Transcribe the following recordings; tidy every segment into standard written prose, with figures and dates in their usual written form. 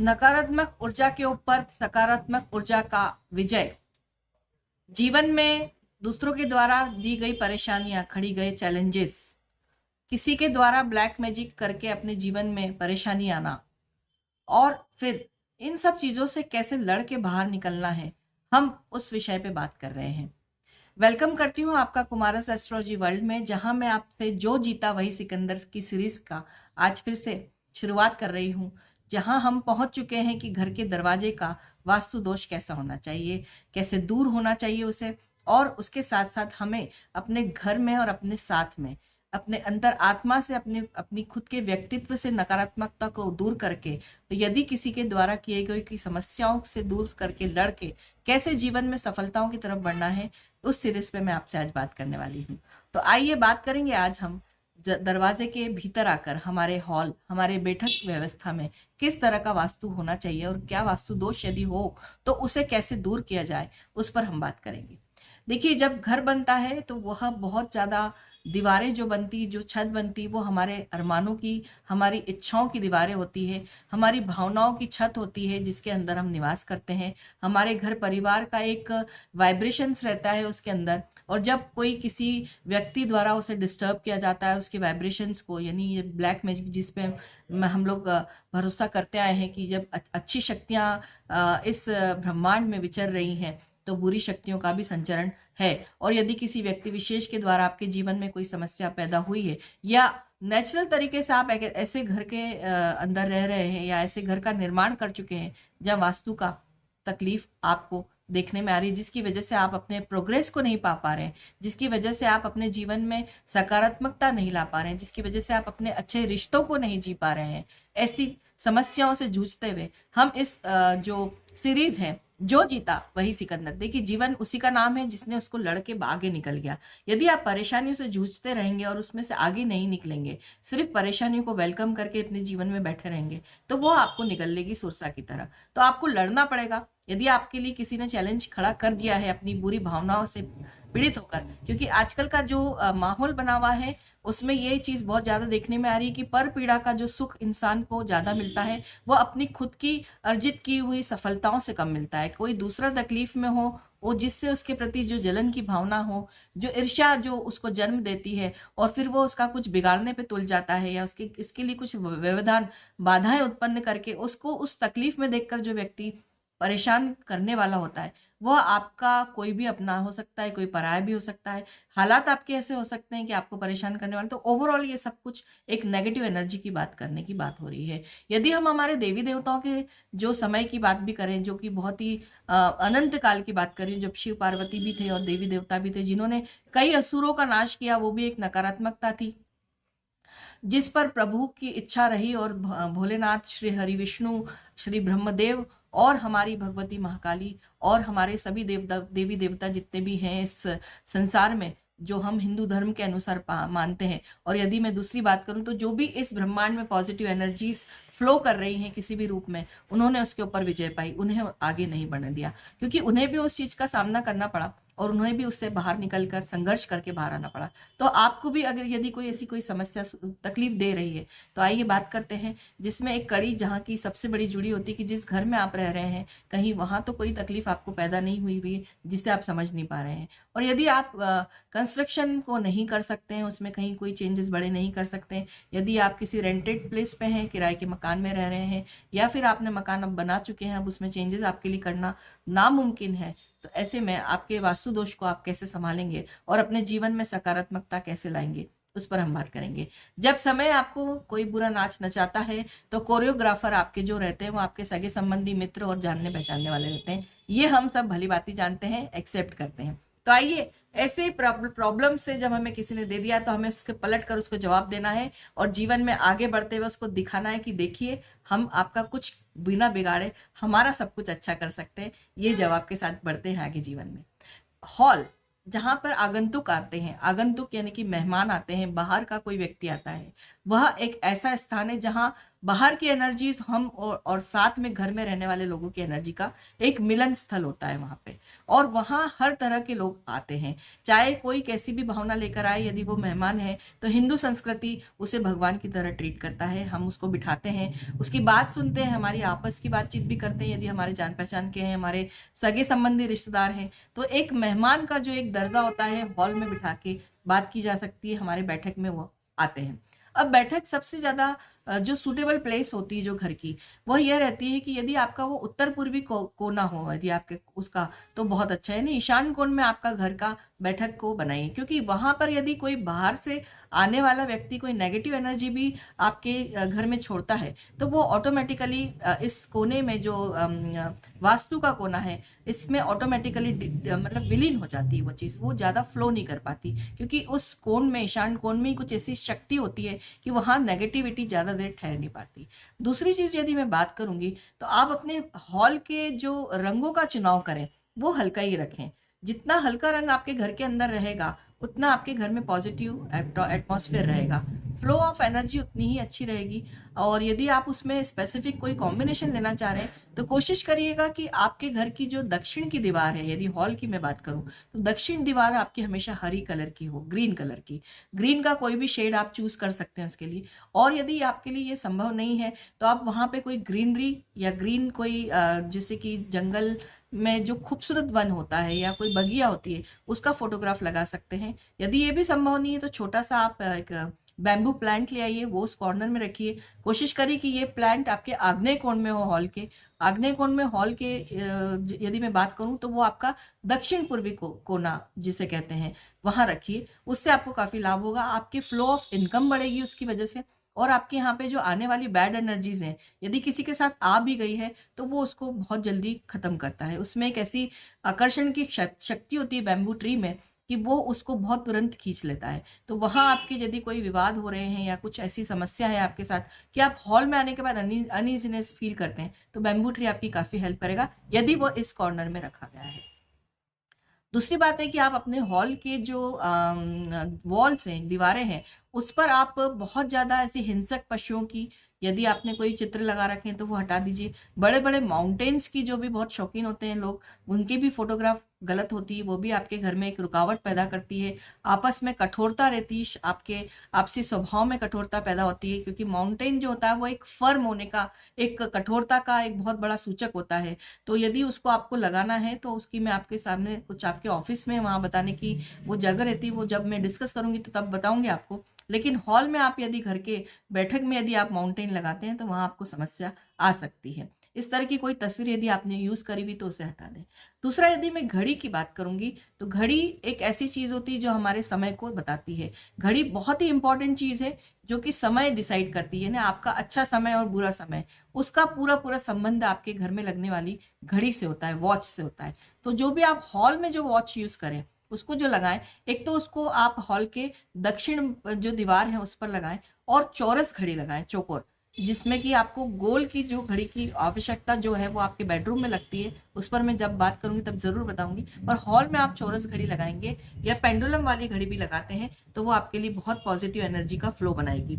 नकारात्मक ऊर्जा के ऊपर सकारात्मक ऊर्जा का विजय। जीवन में दूसरों के द्वारा दी गई परेशानियां, खड़ी गए चैलेंजेस, किसी के द्वारा ब्लैक मैजिक करके अपने जीवन में परेशानी आना और फिर इन सब चीजों से कैसे लड़ के बाहर निकलना है, हम उस विषय पे बात कर रहे हैं। वेलकम करती हूँ आपका कुमारस एस्ट्रोलॉजी वर्ल्ड में, जहां मैं आपसे जो जीता वही सिकंदर की सीरीज का आज फिर से शुरुआत कर रही हूँ, जहां हम पहुंच चुके हैं कि घर के दरवाजे का वास्तु दोष कैसा होना चाहिए, कैसे दूर होना चाहिए उसे, और उसके साथ साथ हमें अपने घर में और अपने साथ में अपने अंतर आत्मा से अपनी खुद के व्यक्तित्व से नकारात्मकता को दूर करके, तो यदि किसी के द्वारा किए गए की समस्याओं से दूर करके लड़ के कैसे जीवन में सफलताओं की तरफ बढ़ना है, उस सीरीज पे मैं आपसे आज बात करने वाली हूँ। तो आइए बात करेंगे आज हम दरवाजे के भीतर आकर हमारे हॉल, हमारे बैठक व्यवस्था में किस तरह का वास्तु होना चाहिए और क्या वास्तु दोष यदि हो तो उसे कैसे दूर किया जाए, उस पर हम बात करेंगे। देखिए, जब घर बनता है तो वह बहुत ज्यादा दीवारें जो बनती, जो छत बनती, वो हमारे अरमानों की, हमारी इच्छाओं की दीवारें होती है, हमारी भावनाओं की छत होती है जिसके अंदर हम निवास करते हैं। हमारे घर परिवार का एक वाइब्रेशंस रहता है उसके अंदर, और जब कोई किसी व्यक्ति द्वारा उसे डिस्टर्ब किया जाता है उसके वाइब्रेशंस को, यानी ये ब्लैक मैजिक जिस पे हम लोग भरोसा करते आए हैं कि जब अच्छी शक्तियां इस ब्रह्मांड में विचर रही हैं तो बुरी शक्तियों का भी संचरण है। और यदि किसी व्यक्ति विशेष के द्वारा आपके जीवन में कोई समस्या पैदा हुई है, या नेचुरल तरीके से आप ऐसे घर के अंदर रह रहे हैं या ऐसे घर का निर्माण कर चुके हैं जहां वास्तु का तकलीफ आपको देखने में आ रही है, जिसकी वजह से आप अपने प्रोग्रेस को नहीं पा रहे हैं, जिसकी वजह से आप अपने जीवन में सकारात्मकता नहीं ला पा रहे हैं, जिसकी वजह से आप अपने अच्छे रिश्तों को नहीं जी पा रहे हैं, ऐसी समस्याओं से जूझते हुए हम इस जो सीरीज है जो जीता वही सिकंदर, देखिए जीवन उसी का नाम है जिसने उसको लड़के आगे निकल गया। यदि आप परेशानियों से जूझते रहेंगे और उसमें से आगे नहीं निकलेंगे, सिर्फ परेशानियों को वेलकम करके अपने जीवन में बैठे रहेंगे, तो वो आपको निकल लेगी सुरसा की तरह। तो आपको लड़ना पड़ेगा। यदि आपके लिए किसी ने चैलेंज खड़ा कर दिया है अपनी बुरी भावनाओं से पीड़ित होकर, क्योंकि आजकल का जो माहौल बना हुआ है उसमें ये चीज बहुत ज्यादा देखने में आ रही है कि पर पीड़ा का जो सुख इंसान को ज्यादा मिलता है वो अपनी खुद की अर्जित की हुई सफलताओं से कम मिलता है। कोई दूसरा तकलीफ में हो, वो जिससे उसके प्रति जो जलन की भावना हो, जो ईर्ष्या जो उसको जन्म देती है, और फिर वो उसका कुछ बिगाड़ने पे तुल जाता है या उसके इसके लिए कुछ व्यवधान बाधाएं उत्पन्न करके उसको उस तकलीफ में देखकर जो व्यक्ति परेशान करने वाला होता है, वह आपका कोई भी अपना हो सकता है, कोई पराया भी हो सकता है। हालात आपके ऐसे हो सकते हैं कि आपको परेशान करने वाले, तो ओवरऑल ये सब कुछ एक नेगेटिव एनर्जी की बात करने की बात हो रही है। यदि हम हमारे देवी देवताओं के जो समय की बात भी करें, जो कि बहुत ही अनंत काल की बात करें, जब शिव पार्वती भी थे और देवी देवता भी थे जिन्होंने कई असुरों का नाश किया, वो भी एक नकारात्मकता थी जिस पर प्रभु की इच्छा रही, और भोलेनाथ, श्री हरि विष्णु, श्री ब्रह्मदेव और हमारी भगवती महाकाली और हमारे सभी देवी देवता जितने भी हैं इस संसार में, जो हम हिंदू धर्म के अनुसार मानते हैं। और यदि मैं दूसरी बात करूं तो जो भी इस ब्रह्मांड में पॉजिटिव एनर्जीज फ्लो कर रही हैं किसी भी रूप में, उन्होंने उसके ऊपर विजय पाई, उन्हें आगे नहीं बढ़ने दिया, क्योंकि उन्हें भी उस चीज का सामना करना पड़ा और उन्हें भी उससे बाहर निकलकर संघर्ष करके बाहर आना पड़ा। तो आपको भी अगर यदि कोई ऐसी कोई समस्या तकलीफ दे रही है, तो आइए बात करते हैं जिसमें एक कड़ी जहाँ की सबसे बड़ी जुड़ी होती है कि जिस घर में आप रह रहे हैं कहीं वहां तो कोई तकलीफ आपको पैदा नहीं हुई हुई जिसे आप समझ नहीं पा रहे हैं। और यदि आप कंस्ट्रक्शन को नहीं कर सकते हैं, उसमें कहीं कोई चेंजेस बड़े नहीं कर सकते हैं, यदि आप किसी रेंटेड प्लेस पे हैं, किराए के मकान में रह रहे हैं, या फिर आपने मकान अब बना चुके हैं, अब उसमें चेंजेस आपके लिए करना नामुमकिन है, तो ऐसे में आपके वास्तु दोष को आप कैसे संभालेंगे और अपने जीवन में सकारात्मकता कैसे लाएंगे, उस पर हम बात करेंगे। जब समय आपको कोई बुरा नाच नचाता है तो कोरियोग्राफर आपके जो रहते हैं वो आपके सगे संबंधी, मित्र और जानने पहचानने वाले रहते हैं। ये हम सब भली बाती जानते हैं, एक्सेप्ट करते हैं। तो आइए, ऐसे प्रॉब्लम से जब हमें किसी ने दे दिया तो हमें उसके पलट कर उसको जवाब देना है और जीवन में आगे बढ़ते हुए उसको दिखाना है कि देखिए हम आपका कुछ बिना बिगाड़े हमारा सब कुछ अच्छा कर सकते हैं। ये जवाब के साथ बढ़ते हैं आगे जीवन में। हॉल, जहां पर आगंतुक आते हैं, आगंतुक यानी कि मेहमान आते हैं, बाहर का कोई व्यक्ति आता है, वह एक ऐसा स्थान है जहां बाहर की एनर्जीज हम और साथ में घर में रहने वाले लोगों की एनर्जी का एक मिलन स्थल होता है वहां पे। और वहां हर तरह के लोग आते हैं, चाहे कोई कैसी भी भावना लेकर आए, यदि वो मेहमान है तो हिंदू संस्कृति उसे भगवान की तरह ट्रीट करता है। हम उसको बिठाते हैं, उसकी बात सुनते हैं, हमारी आपस की बातचीत भी करते हैं, यदि हमारे जान पहचान के हैं, हमारे सगे संबंधी रिश्तेदार हैं, तो एक मेहमान का जो एक दर्जा होता है, हॉल में बिठा के बात की जा सकती है, हमारे बैठक में वो आते हैं। अब बैठक सबसे ज्यादा जो सूटेबल प्लेस होती है जो घर की, वह यह रहती है कि यदि आपका वो उत्तर पूर्वी कोना हो, यदि आपके उसका, तो बहुत अच्छा है। यानी ईशान कोण में आपका घर का बैठक को बनाइए, क्योंकि वहां पर यदि कोई बाहर से आने वाला व्यक्ति कोई नेगेटिव एनर्जी भी आपके घर में छोड़ता है, तो वो ऑटोमेटिकली इस कोने में जो वास्तु का कोना है, इसमें ऑटोमेटिकली मतलब विलीन हो जाती है वो चीज, वो ज्यादा फ्लो नहीं कर पाती, क्योंकि उस कोण में, ईशान कोण में कुछ ऐसी शक्ति होती है कि वहां नेगेटिविटी ज्यादा देर ठहर नहीं पाती। दूसरी चीज यदि मैं बात करूंगी, तो आप अपने हॉल के जो रंगों का चुनाव करें वो हल्का ही रखें। जितना हल्का रंग आपके घर के अंदर रहेगा, उतना आपके घर में पॉजिटिव एटमॉस्फेयर रहेगा, फ्लो ऑफ एनर्जी उतनी ही अच्छी रहेगी। और यदि आप उसमें स्पेसिफिक कोई कॉम्बिनेशन लेना चाह रहे हैं, तो कोशिश करिएगा कि आपके घर की जो दक्षिण की दीवार है, यदि हॉल की मैं बात करूं, तो दक्षिण दीवार आपकी हमेशा हरी कलर की हो, ग्रीन कलर की। ग्रीन का कोई भी शेड आप चूज कर सकते हैं उसके लिए। और यदि आपके लिए ये संभव नहीं है, तो आप वहां पे कोई ग्रीनरी या ग्रीन कोई जैसे कि जंगल में जो खूबसूरत वन होता है या कोई बगिया होती है, उसका फोटोग्राफ लगा सकते हैं। यदि ये भी संभव नहीं है, तो छोटा सा आप एक बैम्बू प्लांट ले आइए, वो उस कॉर्नर में रखिए। कोशिश करिए कि ये प्लांट आपके आग्नेय कोण में हो, हॉल के आग्नेय कोण में। हॉल के यदि मैं बात करूं, तो वो आपका दक्षिण पूर्वी कोना जिसे कहते हैं, वहां रखिए। उससे आपको काफी लाभ होगा, आपकी फ्लो ऑफ इनकम बढ़ेगी उसकी वजह से। और आपके यहाँ पे जो आने वाली बैड एनर्जीज हैं, यदि किसी के साथ आ भी गई है, तो वो उसको बहुत जल्दी खत्म करता है। उसमें एक ऐसी आकर्षण की शक्ति होती है बैम्बू ट्री में, कि वो उसको बहुत तुरंत खींच लेता है। तो वहां आपके यदि कोई विवाद हो रहे हैं या कुछ ऐसी समस्या है आपके साथ कि आप हॉल में आने के बाद अनइजीनेस फील करते हैं, तो बैम्बू ट्री आपकी काफी हेल्प करेगा, यदि वो इस कॉर्नर में रखा गया है। दूसरी बात है कि आप अपने हॉल के जो वॉल्स हैं, दीवारें हैं, उस पर आप बहुत ज्यादा ऐसे हिंसक पशुओं की, यदि आपने कोई चित्र लगा रखे हैं तो वो हटा दीजिए। बड़े बड़े माउंटेन्स की जो भी बहुत शौकीन होते हैं लोग, उनकी भी फोटोग्राफ गलत होती है, वो भी आपके घर में एक रुकावट पैदा करती है। आपस में कठोरता रहती है, आपके आपसी स्वभाव में कठोरता पैदा होती है, क्योंकि माउंटेन जो होता है वो एक फर्म होने का, एक कठोरता का एक बहुत बड़ा सूचक होता है। तो यदि उसको आपको लगाना है, तो उसकी मैं आपके सामने कुछ आपके ऑफिस में वहां बताने की वो जगह रहती है, वो जब मैं डिस्कस करूंगी तो तब बताऊंगी आपको। लेकिन हॉल में आप यदि घर के बैठक में यदि आप माउंटेन लगाते हैं, तो वहां आपको समस्या आ सकती है। इस तरह की कोई तस्वीर यदि आपने यूज करी हुई, तो उसे हटा दें। दूसरा, यदि मैं घड़ी की बात करूंगी, तो घड़ी एक ऐसी चीज होती है जो हमारे समय को बताती है। घड़ी बहुत ही इंपॉर्टेंट चीज है, जो कि समय डिसाइड करती है ना, आपका अच्छा समय और बुरा समय, उसका पूरा पूरा संबंध आपके घर में लगने वाली घड़ी से होता है, वॉच से होता है। तो जो भी आप हॉल में जो वॉच यूज करें, उसको जो लगाएं, एक तो उसको आप हॉल के दक्षिण जो दीवार है उस पर लगाएं, और चौरस घड़ी लगाएं, चौकोर, जिसमें कि आपको गोल की जो घड़ी की आवश्यकता जो है वो आपके बेडरूम में लगती है। उस पर मैं जब बात करूंगी तब जरूर बताऊंगी। और हॉल में आप चौरस घड़ी लगाएंगे या पेंडुलम वाली घड़ी भी लगाते हैं, तो वो आपके लिए बहुत पॉजिटिव एनर्जी का फ्लो बनाएगी।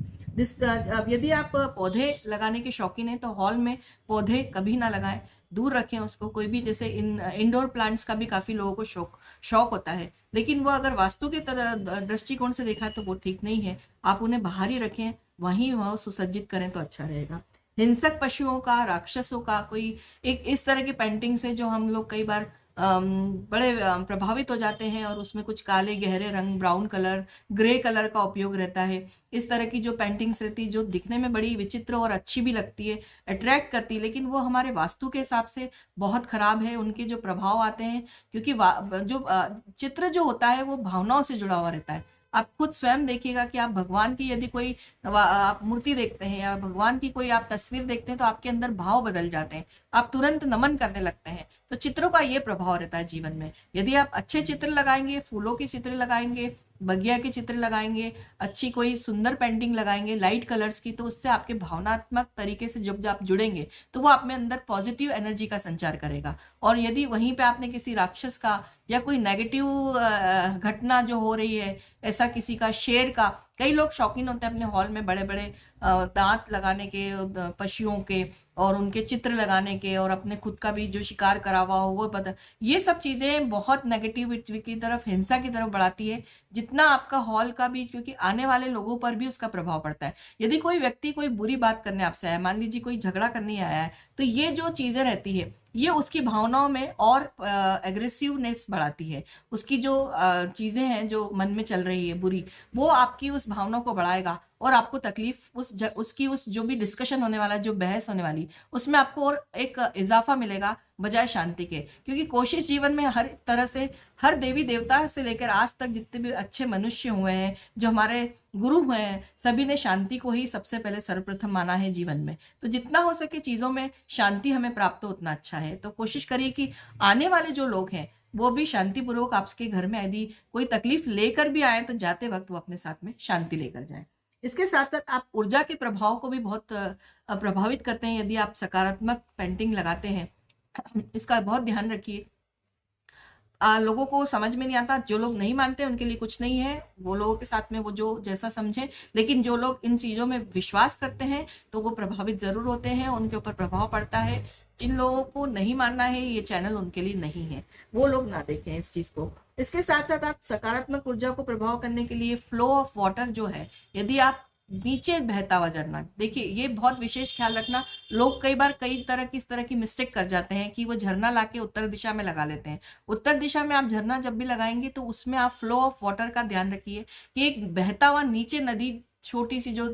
यदि आप पौधे लगाने के शौकीन हैं, तो हॉल में पौधे कभी ना लगाएं, दूर रखें उसको। कोई भी जैसे इंडोर प्लांट्स का भी काफी लोगों को शौक होता है, लेकिन वो अगर वास्तु के तरह दृष्टिकोण से देखा तो वो ठीक नहीं है। आप उन्हें बाहर ही रखें, वहीं वह सुसज्जित करें तो अच्छा रहेगा। हिंसक पशुओं का, राक्षसों का कोई एक इस तरह की पेंटिंग से जो हम लोग कई बार बड़े प्रभावित हो जाते हैं, और उसमें कुछ काले गहरे रंग, ब्राउन कलर, ग्रे कलर का उपयोग रहता है। इस तरह की जो पेंटिंग्स रहती है, जो दिखने में बड़ी विचित्र और अच्छी भी लगती है, अट्रैक्ट करती है, लेकिन वो हमारे वास्तु के हिसाब से बहुत खराब है। उनके जो प्रभाव आते हैं, क्योंकि जो चित्र जो होता है वो भावनाओं से जुड़ा हुआ रहता है। आप खुद स्वयं देखिएगा कि आप भगवान की यदि कोई आप मूर्ति देखते हैं या भगवान की कोई आप तस्वीर देखते हैं, तो आपके अंदर भाव बदल जाते हैं, आप तुरंत नमन करने लगते हैं। तो चित्रों का ये प्रभाव रहता है जीवन में। यदि आप अच्छे चित्र लगाएंगे, फूलों के चित्र लगाएंगे, बगिया के चित्र लगाएंगे, अच्छी कोई सुंदर पेंटिंग लगाएंगे लाइट कलर्स की, तो उससे आपके भावनात्मक तरीके से जब आप जुड़ेंगे तो वो आप में अंदर पॉजिटिव एनर्जी का संचार करेगा। और यदि वहीं पे आपने किसी राक्षस का या कोई नेगेटिव घटना जो हो रही है, ऐसा किसी का, शेर का, कई लोग शौकीन होते हैं अपने हॉल में बड़े बड़े दांत लगाने के, पशुओं के, और उनके चित्र लगाने के, और अपने खुद का भी जो शिकार करा हुआ हो वो पता। ये सब चीजें बहुत नेगेटिविटी की तरफ, हिंसा की तरफ बढ़ाती है। जितना आपका हॉल का भी, क्योंकि आने वाले लोगों पर भी उसका प्रभाव पड़ता है। यदि कोई व्यक्ति कोई बुरी बात करने आपसे आया, मान लीजिए कोई झगड़ा करने आया है, तो ये जो चीजें रहती है ये उसकी भावनाओं में और एग्रेसिवनेस बढ़ाती है। उसकी जो चीजें हैं जो मन में चल रही है बुरी, वो आपकी उस भावनाओं को बढ़ाएगा, और आपको तकलीफ उसकी उस जो भी डिस्कशन होने वाला है, जो बहस होने वाली, उसमें आपको और एक इजाफा मिलेगा बजाय शांति के। क्योंकि कोशिश जीवन में हर तरह से, हर देवी देवता से लेकर आज तक जितने भी अच्छे मनुष्य हुए हैं, जो हमारे गुरु हुए हैं, सभी ने शांति को ही सबसे पहले सर्वप्रथम माना है जीवन में। तो जितना हो सके चीजों में शांति हमें प्राप्त हो उतना अच्छा है। तो कोशिश करिए कि आने वाले जो लोग हैं वो भी शांतिपूर्वक आपके घर में यदि कोई तकलीफ लेकर भी आए तो जाते वक्त वो अपने साथ में शांति लेकर जाए। इसके साथ साथ आप ऊर्जा के प्रभाव को भी बहुत प्रभावित करते हैं यदि आप सकारात्मक पेंटिंग लगाते हैं। इसका बहुत ध्यान रखिए। लोगों को समझ में नहीं आता, जो लोग नहीं मानते उनके लिए कुछ नहीं है, वो लोगों के साथ में वो जो जैसा समझे। लेकिन जो लोग इन चीजों में विश्वास करते हैं तो वो प्रभावित जरूर होते हैं, उनके ऊपर प्रभाव पड़ता है। जिन लोगों को नहीं मानना है, ये चैनल उनके लिए नहीं है, वो लोग ना देखें इस चीज को। इसके साथ साथ आप सकारात्मक ऊर्जा को प्रभाव करने के लिए फ्लो ऑफ वाटर जो है, यदि आप नीचे बहता हुआ झरना, देखिए ये बहुत विशेष ख्याल रखना। लोग कई बार कई तरह की इस तरह की मिस्टेक कर जाते हैं कि वो झरना लाके उत्तर दिशा में लगा लेते हैं। उत्तर दिशा में आप झरना जब भी लगाएंगे तो उसमें आप फ्लो ऑफ वाटर का ध्यान रखिए कि एक बहता हुआ नीचे नदी, छोटी सी जो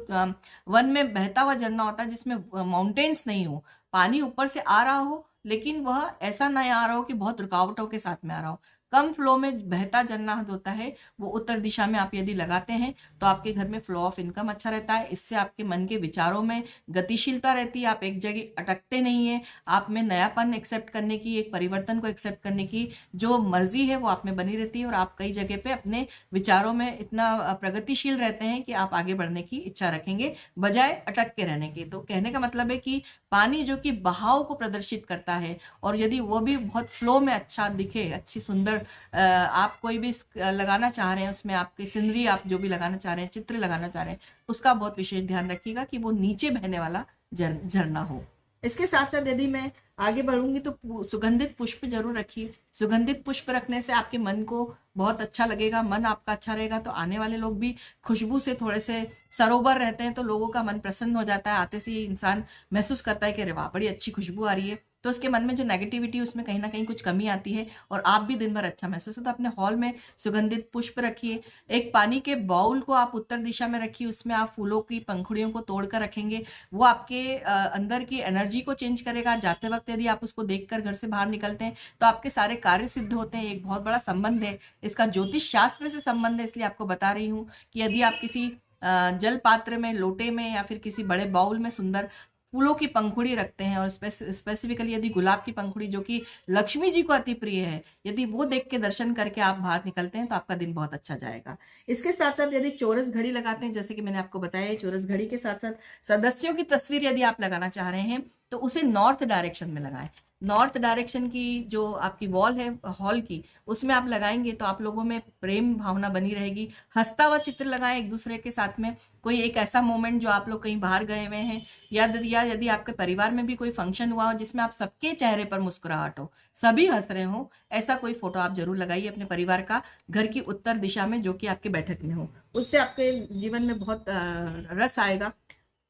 वन में बहता हुआ झरना होता है जिसमें माउंटेन्स नहीं हो, पानी ऊपर से आ रहा हो लेकिन वह ऐसा नहीं आ रहा हो कि बहुत रुकावटों के साथ में आ रहा हो, कम फ्लो में बहता झरना होता है, वो उत्तर दिशा में आप यदि लगाते हैं तो आपके घर में फ्लो ऑफ इनकम अच्छा रहता है। इससे आपके मन के विचारों में गतिशीलता रहती है, आप एक जगह अटकते नहीं है, आप में नयापन एक्सेप्ट करने की, एक परिवर्तन को एक्सेप्ट करने की जो मर्जी है वो आप में बनी रहती है, और आप कई जगह पे अपने विचारों में इतना प्रगतिशील रहते हैं कि आप आगे बढ़ने की इच्छा रखेंगे बजाय अटक के रहने की। तो कहने का मतलब है कि पानी जो कि बहाव को प्रदर्शित करता है, और यदि वो भी बहुत फ्लो में अच्छा दिखे, अच्छी सुंदर, आप कोई भी लगाना चाह रहे हैं, उसमें आपकी सीनरी, आप जो भी लगाना चाह रहे हैं, चित्र लगाना चाह रहे हैं, उसका बहुत विशेष ध्यान रखिएगा कि वो नीचे बहने वाला झरना हो। इसके साथ साथ यदि मैं आगे बढ़ूंगी तो सुगंधित पुष्प जरूर रखिए। सुगंधित पुष्प रखने से आपके मन को बहुत अच्छा लगेगा, मन आपका अच्छा रहेगा, तो आने वाले लोग भी खुशबू से थोड़े से सरोवर रहते हैं तो लोगों का मन प्रसन्न हो जाता है। आते से ही इंसान महसूस करता है कि अरे वाह बड़ी अच्छी खुशबू आ रही है, तो उसके मन में जो नेगेटिविटी उसमें कहीं ना कहीं कुछ कमी आती है और आप भी दिन भर अच्छा महसूस होता है। तो अपने हॉल में सुगंधित पुष्प रखिए। एक पानी के बाउल को आप उत्तर दिशा में रखिए, उसमें आप फूलों की पंखुड़ियों को तोड़कर रखेंगे, वो आपके अंदर की एनर्जी को चेंज करेगा। जाते वक्त यदि आप उसको देखकर घर से बाहर निकलते हैं तो आपके सारे कार्य सिद्ध होते हैं। एक बहुत बड़ा संबंध है इसका, ज्योतिष शास्त्र से संबंध है, इसलिए आपको बता रही हूँ कि यदि आप किसी जल पात्र में, लोटे में या फिर किसी बड़े बाउल में सुंदर फूलों की पंखुड़ी रखते हैं, और स्पेसिफिकली यदि गुलाब की पंखुड़ी जो कि लक्ष्मी जी को अति प्रिय है, यदि वो देख के दर्शन करके आप बाहर निकलते हैं तो आपका दिन बहुत अच्छा जाएगा। इसके साथ साथ यदि चौरस घड़ी लगाते हैं, जैसे कि मैंने आपको बताया, चौरस घड़ी के साथ साथ सदस्यों की तस्वीर यदि आप लगाना चाह रहे हैं तो उसे नॉर्थ डायरेक्शन में लगाएं। नॉर्थ डायरेक्शन की जो आपकी वॉल है हॉल की, उसमें आप लगाएंगे तो आप लोगों में प्रेम भावना बनी रहेगी। हंसता हुआ चित्र लगाएं एक दूसरे के साथ में, कोई एक ऐसा मोमेंट जो आप लोग कहीं बाहर गए हुए हैं, या यदि आपके परिवार में भी कोई फंक्शन हुआ हो जिसमें आप सबके चेहरे पर मुस्कुराहट हो, सभी हंस रहे हो, ऐसा कोई फोटो आप जरूर लगाइए अपने परिवार का, घर की उत्तर दिशा में जो कि आपके बैठक में हो। उससे आपके जीवन में बहुत रस आएगा।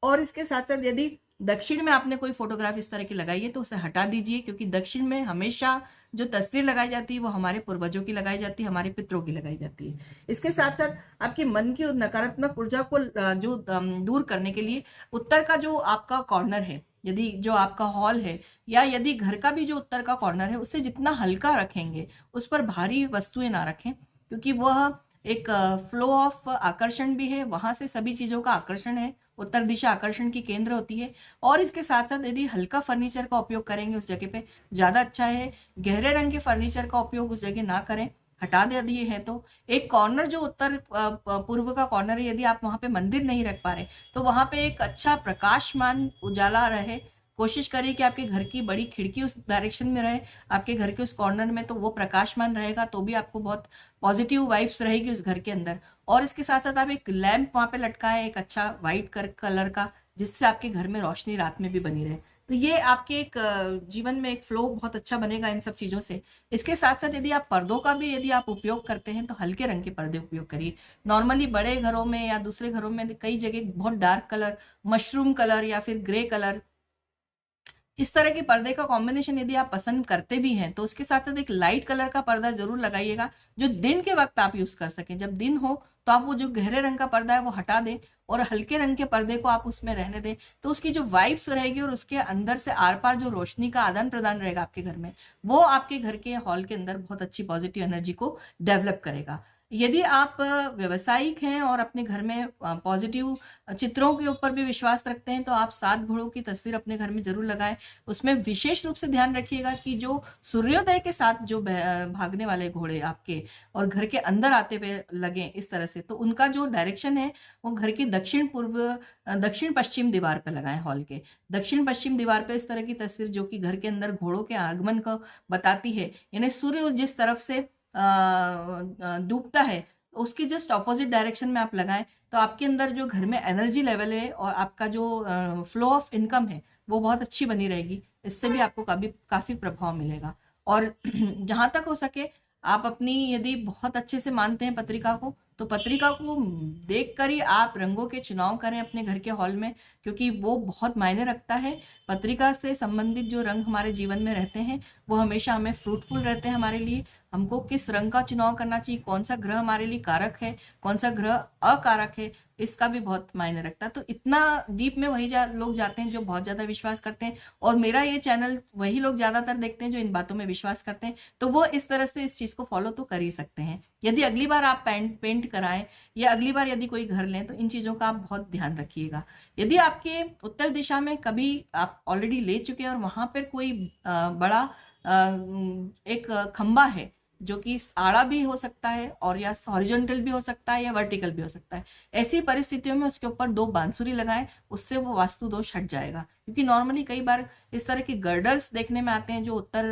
और इसके साथ साथ यदि दक्षिण में आपने कोई फोटोग्राफ इस तरह की लगाई है तो उसे हटा दीजिए, क्योंकि दक्षिण में हमेशा जो तस्वीर लगाई जाती है वो हमारे पूर्वजों की लगाई जाती है, हमारे पितरों की लगाई जाती है। इसके साथ साथ आपके मन की नकारात्मक ऊर्जा को जो दूर करने के लिए उत्तर का जो आपका कॉर्नर है, यदि जो आपका हॉल है या यदि घर का भी जो उत्तर का कॉर्नर है, उससे जितना हल्का रखेंगे, उस पर भारी वस्तुएं ना रखें, क्योंकि वह एक फ्लो ऑफ आकर्षण भी है, वहां से सभी चीजों का आकर्षण है, उत्तर दिशा आकर्षण की केंद्र होती है। और इसके साथ साथ यदि हल्का फर्नीचर का उपयोग करेंगे उस जगह पे ज्यादा अच्छा है। गहरे रंग के फर्नीचर का उपयोग उस जगह ना करें। हटा दे दिए हैं तो एक कॉर्नर जो उत्तर पूर्व का कॉर्नर है, यदि आप वहां पे मंदिर नहीं रख पा रहे तो वहां पे एक अच्छा प्रकाशमान उजाला रहे। कोशिश करिए कि आपके घर की बड़ी खिड़की उस डायरेक्शन में रहे, आपके घर के उस कॉर्नर में, तो वो प्रकाशमान रहेगा तो भी आपको बहुत पॉजिटिव वाइब्स रहेगी उस घर के अंदर। और इसके साथ साथ आप एक लैंप वहां पे लटकाएं, एक अच्छा व्हाइट कलर का, जिससे आपके घर में रोशनी रात में भी बनी रहे। तो ये आपके एक जीवन में एक फ्लो बहुत अच्छा बनेगा इन सब चीजों से। इसके साथ साथ यदि आप पर्दों का भी यदि आप उपयोग करते हैं तो हल्के रंग के पर्दे उपयोग करिए। नॉर्मली बड़े घरों में या दूसरे घरों में कई जगह बहुत डार्क कलर, मशरूम कलर या फिर ग्रे कलर, इस तरह के पर्दे का कॉम्बिनेशन यदि आप पसंद करते भी हैं तो उसके साथ साथ एक लाइट कलर का पर्दा जरूर लगाइएगा, जो दिन के वक्त आप यूज कर सकें। जब दिन हो तो आप वो जो गहरे रंग का पर्दा है वो हटा दें और हल्के रंग के पर्दे को आप उसमें रहने दें, तो उसकी जो वाइब्स रहेगी और उसके अंदर से आर पार जो रोशनी का आदान प्रदान रहेगा आपके घर में, वो आपके घर के हॉल के अंदर बहुत अच्छी पॉजिटिव एनर्जी को डेवलप करेगा। यदि आप व्यवसायिक हैं और अपने घर में पॉजिटिव चित्रों के ऊपर भी विश्वास रखते हैं तो आप 7 घोड़ों की तस्वीर अपने घर में जरूर लगाएं। उसमें विशेष रूप से ध्यान रखिएगा कि जो सूर्योदय के साथ जो भागने वाले घोड़े आपके और घर के अंदर आते हुए लगे इस तरह से, तो उनका जो डायरेक्शन है वो घर की दक्षिण पश्चिम दीवार पर लगाएं। हॉल के दक्षिण पश्चिम दीवार पर इस तरह की तस्वीर जो कि घर के अंदर घोड़ों के आगमन को बताती है, यानी सूर्य जिस तरफ से डूबता है उसकी जस्ट ऑपोजिट डायरेक्शन में आप लगाएं, तो आपके अंदर जो घर में एनर्जी लेवल है और आपका जो फ्लो ऑफ इनकम है वो बहुत अच्छी बनी रहेगी। इससे भी आपको काफी प्रभाव मिलेगा। और जहां तक हो सके आप अपनी, यदि बहुत अच्छे से मानते हैं पत्रिका को, तो पत्रिका को देखकर ही आप रंगों के चुनाव करें अपने घर के हॉल में, क्योंकि वो बहुत मायने रखता है। पत्रिका से संबंधित जो रंग हमारे जीवन में रहते हैं वो हमेशा हमें फ्रूटफुल रहते हैं हमारे लिए। हमको किस रंग का चुनाव करना चाहिए, कौन सा ग्रह हमारे लिए कारक है, कौन सा ग्रह अकारक है, इसका भी बहुत मायने रखता है। तो इतना डीप में वही लोग जाते हैं जो बहुत ज्यादा विश्वास करते हैं, और मेरा ये चैनल वही लोग ज्यादातर देखते हैं जो इन बातों में विश्वास करते हैं। तो वो इस तरह से इस चीज को फॉलो तो कर ही सकते हैं। यदि अगली बार आप पेंट कराएं या अगली बार यदि कोई घर लें तो इन चीजों का आप बहुत ध्यान रखिएगा। यदि आपके उत्तर दिशा में कभी आप ऑलरेडी ले चुके हैं और वहां पर कोई बड़ा एक खंबा है जो कि आड़ा भी हो सकता है और या हॉरिजॉन्टल भी हो सकता है या वर्टिकल भी हो सकता है, ऐसी परिस्थितियों में उसके ऊपर 2 बांसुरी लगाएं, उससे वो वास्तु दोष हट जाएगा। क्योंकि नॉर्मली कई बार इस तरह के गर्डर्स देखने में आते हैं जो उत्तर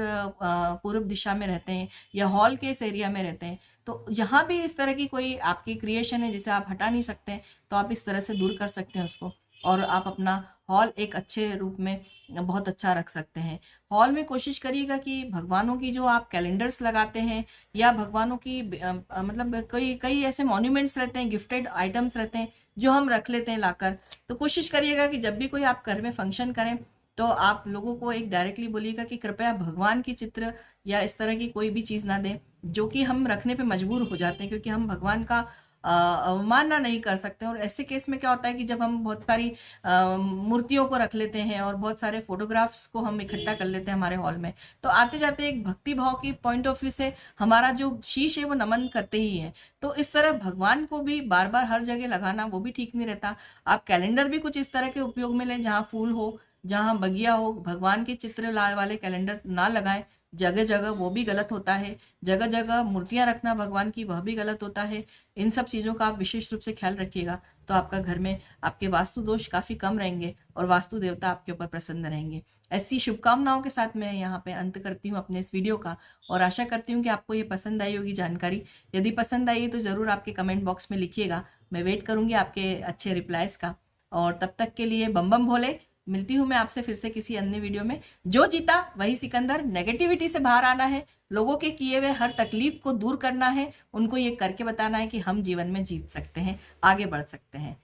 पूर्व दिशा में रहते हैं या हॉल के इस एरिया में रहते हैं, तो यहाँ भी इस तरह की कोई आपकी क्रिएशन है जिसे आप हटा नहीं सकते, तो आप इस तरह से दूर कर सकते हैं उसको, और आप अपना हॉल एक अच्छे रूप में बहुत अच्छा रख सकते हैं। हॉल में कोशिश करिएगा कि भगवानों की जो आप कैलेंडर्स लगाते हैं या भगवानों की मतलब कई ऐसे मॉन्यूमेंट्स रहते हैं, गिफ्टेड आइटम्स रहते हैं जो हम रख लेते हैं लाकर, तो कोशिश करिएगा कि जब भी कोई आप घर में फंक्शन करें तो आप लोगों को एक डायरेक्टली बोलिएगा कि कृपया भगवान की चित्र या इस तरह की कोई भी चीज ना दें जो कि हम रखने पे मजबूर हो जाते हैं, क्योंकि हम भगवान का अवमानना नहीं कर सकते। और ऐसे केस में क्या होता है कि जब हम बहुत सारी मूर्तियों को रख लेते हैं और बहुत सारे फोटोग्राफ्स को हम इकट्ठा कर लेते हैं हमारे हॉल में, तो आते जाते एक भक्ति भाव की पॉइंट ऑफ व्यू से हमारा जो शीश है वो नमन करते ही है। तो इस तरह भगवान को भी बार बार हर जगह लगाना वो भी ठीक नहीं रहता। आप कैलेंडर भी कुछ इस तरह के उपयोग में लें जहाँ फूल हो, जहाँ बगिया हो, भगवान के चित्र वाले कैलेंडर ना लगाएं। जगह जगह वो भी गलत होता है, जगह जगह मूर्तियां रखना भगवान की वह भी गलत होता है। इन सब चीजों का आप विशेष रूप से ख्याल रखिएगा, तो आपका घर में आपके वास्तु दोष काफी कम रहेंगे और वास्तु देवता आपके ऊपर प्रसन्न रहेंगे। ऐसी शुभकामनाओं के साथ मैं यहाँ पे अंत करती हूँ अपने इस वीडियो का, और आशा करती हूँ कि आपको ये पसंद आई होगी जानकारी। यदि पसंद आई तो जरूर आपके कमेंट बॉक्स में लिखिएगा, मैं वेट करूंगी आपके अच्छे रिप्लाईज का। और तब तक के लिए बम बम भोले, मिलती हूं मैं आपसे फिर से किसी अन्य वीडियो में। जो जीता वही सिकंदर, नेगेटिविटी से बाहर आना है, लोगों के किए हुए हर तकलीफ को दूर करना है, उनको ये करके बताना है कि हम जीवन में जीत सकते हैं, आगे बढ़ सकते हैं।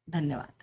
धन्यवाद।